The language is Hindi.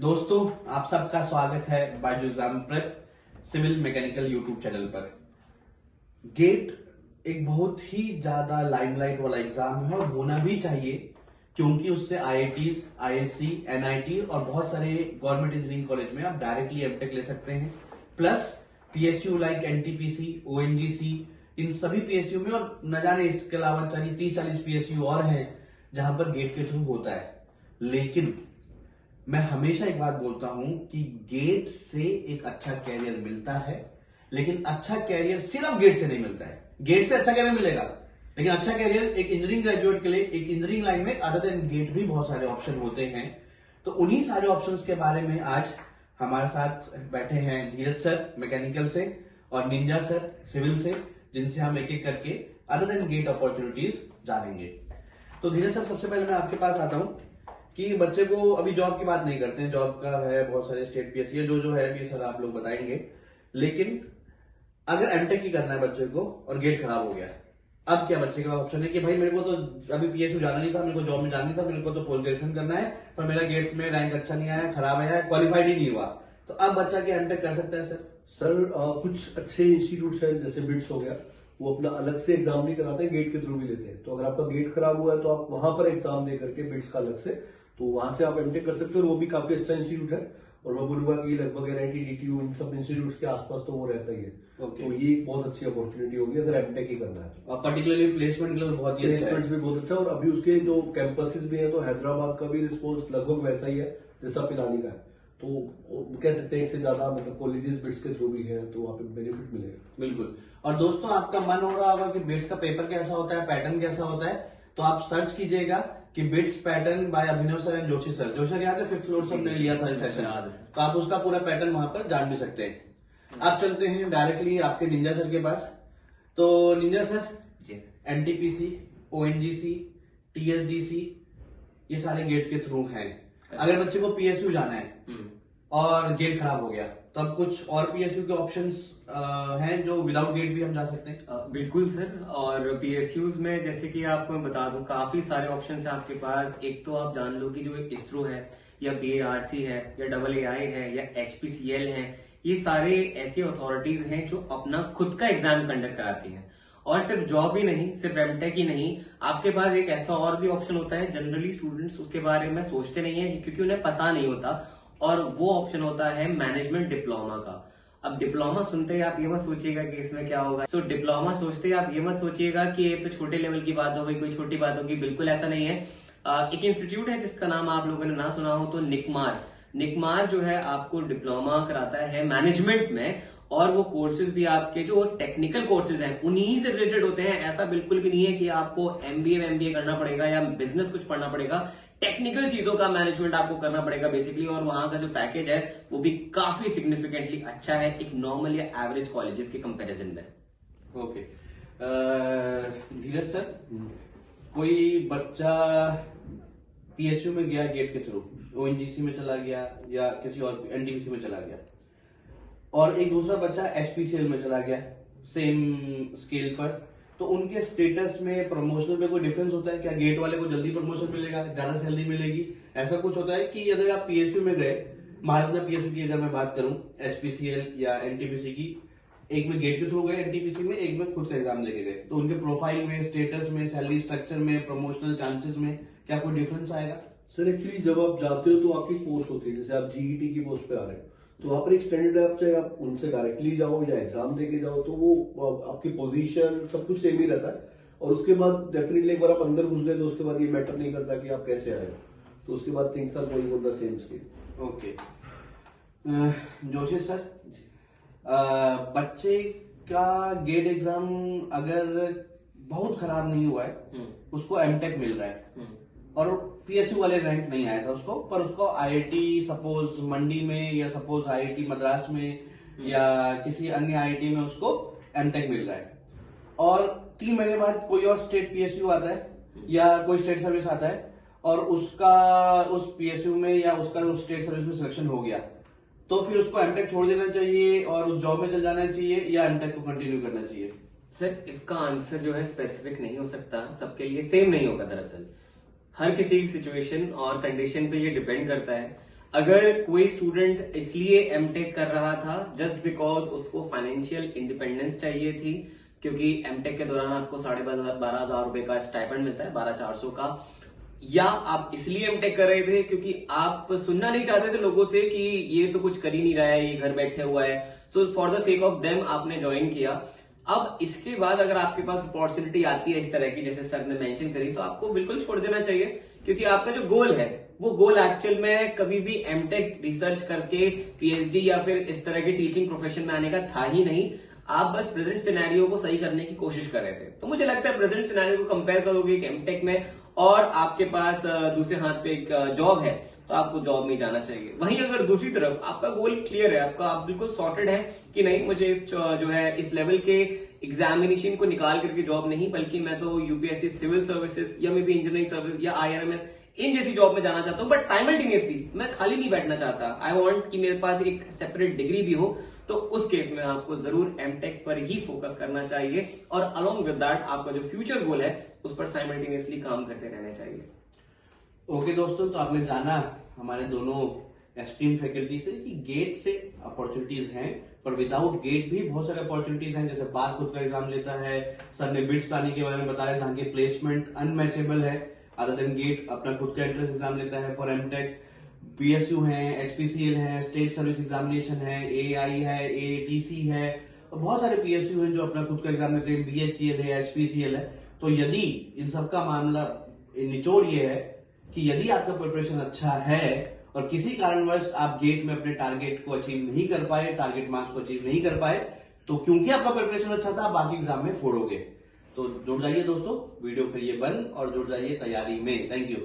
दोस्तों, आप सबका स्वागत है बाजू exam prep civil mechanical YouTube channel पर। गेट एक बहुत ही ज्यादा लाइमलाइट वाला एग्जाम है और होना भी चाहिए, क्योंकि उससे आईआईटीज, आईएससी, एनआईटी और बहुत सारे गवर्नमेंट इंजीनियरिंग कॉलेज में आप डायरेक्टली एमटेक ले सकते हैं। Plus PSU like NTPC, ONGC, इन सभी पीएसयू में, और न जाने इसके अलावा 30-40 पीएसयू और हैं जहां पर गेट के थ्रू होता है। लेकिन मैं हमेशा एक बात बोलता हूं कि गेट से एक अच्छा कैरियर मिलता है, लेकिन अच्छा कैरियर सिर्फ गेट से नहीं मिलता है। गेट से अच्छा कैरियर मिलेगा, लेकिन अच्छा कैरियर एक इंजीनियरिंग ग्रेजुएट के लिए, एक इंजीनियरिंग लाइन में अदर देन गेट भी बहुत सारे ऑप्शन होते हैं। तो उन्हीं सारे ऑप्शंस के बारे में आज हमारे साथ बैठे हैं धीरज सर मैकेनिकल से और निंजा सर सिविल से, जिनसे हम एक एक करके अदर देन गेट अपॉर्चुनिटीज जानेंगे। तो धीरज सर, सबसे पहले मैं आपके पास आता हूं कि बच्चे को अभी जॉब की बात नहीं करते हैं, जॉब का है बहुत सारे स्टेट पीएससी जो है भी सर आप लोग बताएंगे। लेकिन अगर एमटेक ही करना है बच्चे को और गेट खराब हो गया, अब क्या बच्चे का ऑप्शन है कि भाई मेरे को तो अभी पीएसयू जाना नहीं था, मेरे को जॉब में जाना नहीं था, मेरे को तो पोस्ट ग्रेजुएशन करना है, पर मेरा गेट में रैंक अच्छा नहीं आया, खराब आया, क्वालिफाइड ही नहीं हुआ, तो अब बच्चा क्या एमटेक कर सकता है सर? कुछ अच्छे इंस्टीट्यूट्स हैं, जैसे बिट्स हो गया, वो अपना अलग से एग्जाम नहीं कराते हैं, गेट के थ्रू भी लेते हैं। तो अगर आपका गेट खराब हुआ है तो आप वहां पर एग्जाम दे करके बिट्स का अलग से, तो वहां से आप एमटेक कर सकते हो, और वो भी काफी अच्छा इंस्टीट्यूट है। और मैं बोलूंगा कि लगभग एनआईटी, डीटीयू, इन सब इंस्टीट्यूट के आसपास तो वो रहता ही है। तो ये एक बहुत अच्छी अपॉर्चुनिटी होगी अगर एमटेक ही करना है तो। और पर्टिकुलरली प्लेसमेंट के लिए बहुत ही अच्छा है। प्लेसमेंट भी बहुत अच्छा है, और अभी उसके जो कैंपसेस भी है, तो हैदराबाद का भी रिस्पॉन्स लगभग वैसा ही है जैसा पिलानी का है। तो कह सकते हैं इससे ज्यादा मतलब कॉलेजेस बिट्स के थ्रू भी है, तो वहाँ पे बेनिफिट मिलेगा। बिल्कुल। और दोस्तों, आपका मन हो रहा होगा कि बिट्स का पेपर कैसा होता है, पैटर्न कैसा होता है, तो आप सर्च कीजिएगा कि bits pattern bye Abhinav sir and Joshi sir. Joshi sir याद है, 5th फ्लोर से हमने लिया था इस सेशन, तो आप उसका पूरा पैटर्न वहां पर जान भी सकते हैं। आप चलते हैं डायरेक्टली आपके निंजा सर के पास। तो Ninja sir, NTPC, ONGC, TSDC, ये सारे गेट के थ्रू हैं। अगर बच्चे को पीएसयू जाना है और गेट खराब हो गया, तो अब कुछ और पीएसयू के ऑप्शंस हैं जो विदाउट गेट भी हम जा सकते हैं? बिल्कुल सर। और पीएसयूज में जैसे कि आपको मैं बता दूं, काफी सारे ऑप्शंस हैं आपके पास। एक तो आप जान लो कि जो इसरो है, या बीएआरसी है, या AAI है, या एचपीसीएल है, ये सारे ऐसी अथॉरिटीज हैं जो अपना खुद का एग्जाम कंडक्ट कराती हैं। और सिर्फ जॉब ही नहीं, सिर्फ एमटेक ही नहीं, आपके पास एक ऐसा और भी ऑप्शन होता है। जनरली स्टूडेंट्स उसके बारे में सोचते नहीं है क्योंकि उन्हें पता नहीं होता, और वो ऑप्शन होता है मैनेजमेंट डिप्लोमा का। अब डिप्लोमा सुनते ही आप ये मत सोचिएगा कि इसमें क्या होगा। सो डिप्लोमा सोचते ही आप ये मत सोचिएगा कि ये तो छोटे लेवल की बात हो गई, कोई छोटी बात होगी, बिल्कुल ऐसा नहीं है। एक इंस्टीट्यूट है जिसका नाम आप लोगों ने ना सुना हो तो निकमार जो है आपको डिप्लोमा कराता है मैनेजमेंट में, और वो कोर्सेज भी आपके जो टेक्निकल कोर्सेज हैं उन्हीं से रिलेटेड होते हैं। ऐसा बिल्कुल भी नहीं है कि आपको एमबीए करना पड़ेगा या बिजनेस कुछ पढ़ना पड़ेगा। टेक्निकल चीजों का मैनेजमेंट आपको करना पड़ेगा बेसिकली, और वहां का जो पैकेज है वो भी काफी सिग्निफिकेंटली अच्छा है एक नॉर्मल या एवरेज कॉलेजेस के कंपैरिजन में। ओके। धीरज सर, कोई बच्चा पीएसयू में गया गेट के थ्रू, ओएनजीसी में चला गया या किसी और एनटीपीसी में चला गया, और एक दूसरा बच्चा एचपीसीएल में चला गया सेम स्केल पर, तो उनके स्टेटस में, प्रमोशनल में कोई डिफरेंस होता है क्या? गेट वाले को जल्दी प्रमोशन मिलेगा, ज्यादा सैलरी मिलेगी, ऐसा कुछ होता है कि अगर आप पीएसयू में गए, महारत्ना पीएसयू की अगर मैं बात करूं, एचपीसीएल या एनटीपीसी की, एक में गेट के थ्रू गए एनटीपीसी में, एक में खुद का एग्जाम देके गए, तो उनके प्रोफाइल में, स्टेटस में, सैलरी स्ट्रक्चर में, प्रमोशनल चांसेस में क्या कोई डिफरेंस आएगा? सर एक्चुअली जब आप जाते हो तो आपकी पोस्ट होती है, जैसे आप जीईटी की पोस्ट पे आ रहे हो, तो वहां पर एक स्टैंडर्ड है, आप चाहे आप उनसे डायरेक्टली जाओ या एग्जाम देके जाओ, तो वो आपकी पोजीशन सब कुछ सेम ही रहता है। और उसके बाद डेफिनेटली एक बार आप अंदर घुस गए तो उसके बाद ये मैटर नहीं करता कि आप कैसे आए हो, तो उसके बाद things are going on the same scale. Okay. Joshi sir, बच्चे का गेट एग्जाम अगर बहुत खराब नहीं हुआ है, उसको एमटेक मिल रहा है और पीएसयू वाले रैंक नहीं आया था उसको, पर उसको आईआईटी सपोज मंडी में या सपोज आईआईटी मद्रास में या किसी अन्य आईआईटी में उसको एमटेक मिल रहा है, और 3 महीने बाद कोई और स्टेट पीएसयू आता है या कोई स्टेट सर्विस आता है और उसका उस पीएसयू में या उसका उस स्टेट सर्विस में सिलेक्शन हो गया, तो फिर उसको एमटेक छोड़ देना चाहिए और उस जॉब में चल जाना चाहिए या एमटेक को कंटिन्यू करना चाहिए? सर इसका आंसर जो है स्पेसिफिक नहीं हो सकता, सबके लिए सेम नहीं होगा। दरअसल हर किसी की सिचुएशन और कंडीशन पे ये डिपेंड करता है। अगर कोई स्टूडेंट इसलिए एमटेक कर रहा था जस्ट बिकॉज उसको फाइनेंशियल इंडिपेंडेंस चाहिए थी, क्योंकि एमटेक के दौरान आपको 12,500 रुपए का स्टाइपेंड मिलता है, 12,400 का, या आप इसलिए एमटेक कर रहे थे क्योंकि आप सुनना नहीं चाहते थे लोगों से कि ये तो कुछ कर ही नहीं रहा है, ये घर बैठे हुआ है, so for the sake of them आपने ज्वाइन किया। अब इसके बाद अगर आपके पास अपॉर्चुनिटी आती है इस तरह की जैसे सर ने मेंशन करी, तो आपको बिल्कुल छोड़ देना चाहिए, क्योंकि आपका जो गोल है वो गोल एक्चुअल में कभी भी एमटेक रिसर्च करके पीएचडी या फिर इस तरह के टीचिंग प्रोफेशन में आने का था ही नहीं। आप बस प्रेजेंट सिनेरियो को सही करने की कोशिश कर रहे थे। तो मुझे लगता है प्रेजेंट सिनेरियो को कंपेयर करोगे कि एमटेक में और आपके पास दूसरे हाथ पे एक जॉब है, तो आपको जॉब में जाना चाहिए। वहीं अगर दूसरी तरफ आपका गोल क्लियर है, आपका आप बिल्कुल सॉर्टेड है कि नहीं मुझे इस जो है इस लेवल के एग्जामिनेशन को निकाल करके जॉब नहीं, बल्कि मैं तो यूपीएससी सिविल सर्विसेज या मे बी इंजीनियरिंग सर्विस या आईआरएमएस इन जैसी जॉब में जाना चाहता हूं, बट साइमल्टेनियसली मैं खाली नहीं बैठना चाहता, आई वांट कि मेरे पास एक सेपरेट डिग्री भी हो, तो उस केस में आपको जरूर एमटेक पर ही फोकस करना चाहिए और अलोंग विद दैट आपका जो फ्यूचर गोल है उस पर साइमल्टेनियसली काम करते रहना चाहिए। ओके दोस्तों, तो आपने जाना हमारे दोनों एस्टीम फैकल्टी से कि गेट से अपॉर्चुनिटीज हैं, पर विदाउट गेट भी बहुत सारे अपॉर्चुनिटीज हैं। जैसे बार खुद का एग्जाम लेता है, सर ने बिट्स प्लानिंग के बारे में बताया, जहां की प्लेसमेंट अनमैचेबल है। अदर देन गेट अपना खुद का एंट्रेंस एग्जाम लेता है फॉर एमटेक, पीएसयू है, एचपीसीएल है, स्टेट सर्विस एग्जामिनेशन है, एआई है, एटीसी है, और बहुत सारे पीएसयू हैं जो अपना खुद का एग्जाम लेते हैं, बीएचईएल है, एचपीसीएल है। तो यदि इन सबका मामला निचोड़ ये है कि यदि आपका प्रिपरेशन अच्छा है और किसी कारणवश आप गेट में अपने टारगेट को अचीव नहीं कर पाए, टारगेट मार्क्स को अचीव नहीं कर पाए, तो क्योंकि आपका प्रिपरेशन अच्छा था, आप बाकी एग्जाम में फोड़ोगे। तो जुड़ जाइए दोस्तों, वीडियो करिए बंद और जुड़ जाइए तैयारी में। Thank you.